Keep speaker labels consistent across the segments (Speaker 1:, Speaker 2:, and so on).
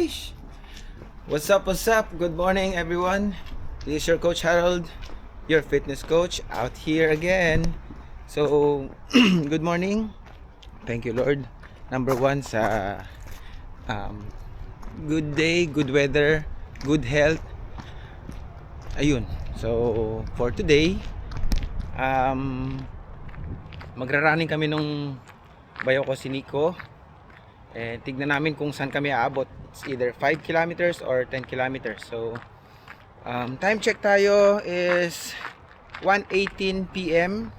Speaker 1: Sheesh. What's up, what's up? Good morning, everyone. This is your Coach Harold, your fitness coach, out here again. So, good morning. Thank you, Lord. Number one sa good day, good weather, good health. Ayun. So, for today, magra-running kami nung bayo ko si Nico. Tignan namin kung saan kami aabot. It's either 5 kilometers or 10 kilometers. So, time check tayo is 1:18 PM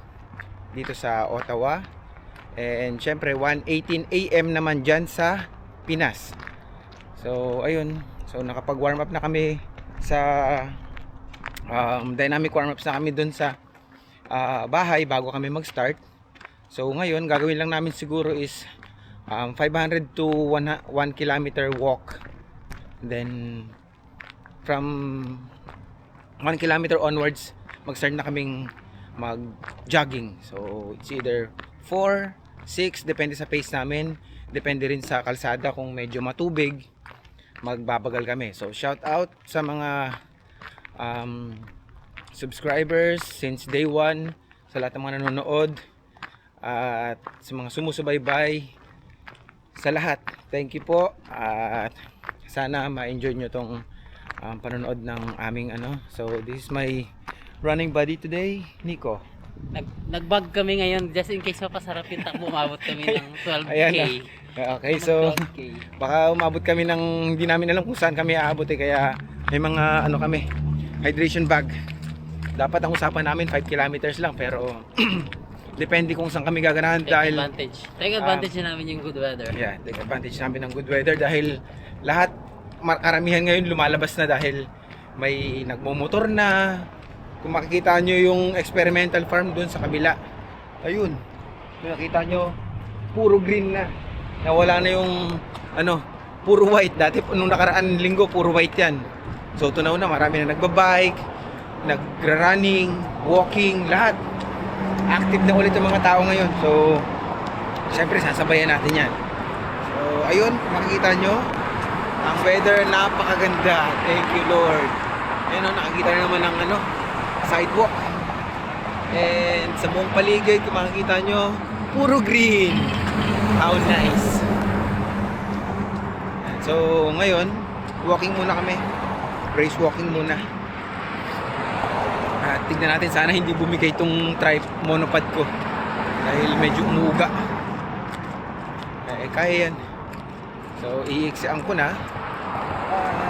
Speaker 1: dito sa Ottawa. And syempre 1:18 AM naman dyan sa Pinas. So, ayun. So, nakapag-warm up na kami sa dynamic warm-ups na kami dun sa bahay bago kami mag-start. So, ngayon, gagawin lang namin siguro is 500 to 1 kilometer walk. Then from 1 kilometer onwards, mag-start na kaming mag-jogging. So it's either 4, 6, depende sa pace namin. Depende rin sa kalsada, kung medyo matubig, magbabagal kami. So shout out sa mga subscribers since day 1, sa lahat ng mga nanonood, at sa mga sumusubaybay, sa lahat, thank you po. At sana ma-enjoy nyo tong panonood ng aming So this is my running buddy today, Nico.
Speaker 2: Nag-bag kami ngayon just in case mapasarap yung takbo. Umabot kami ng 12K.
Speaker 1: Ayan na. Okay, so baka umabot kami ng hindi namin alam kung saan kami aabot kaya may mga kami, hydration bag. Dapat ang usapan namin 5 kilometers lang, pero depende kung saan kami gaganahan dahil
Speaker 2: take advantage na namin yung good weather.
Speaker 1: Yeah, take advantage namin ng good weather dahil lahat, karamihan ngayon lumalabas na dahil may nagmomotor na. Kung makikita nyo yung experimental farm dun sa kabila, ayun, kung nakita nyo, puro green na. Nawala na yung puro white. Dati nung nakaraan linggo puro white yan. So tunaw na, marami na nagbabike, nagra-running, walking, lahat. Active na ulit yung mga tao ngayon. So syempre sasabayan natin yan. So ayun, makikita nyo ang weather, napakaganda. Thank you, Lord. Ayun, nakikita na naman ng sidewalk. And sa buong paligid, kung makikita nyo, puro green. How nice. So ngayon, walking muna kami. Race walking muna. At tignan natin, sana hindi bumigay itong monopod ko dahil medyo umuuga. Kaya yan. So iiksian ko na.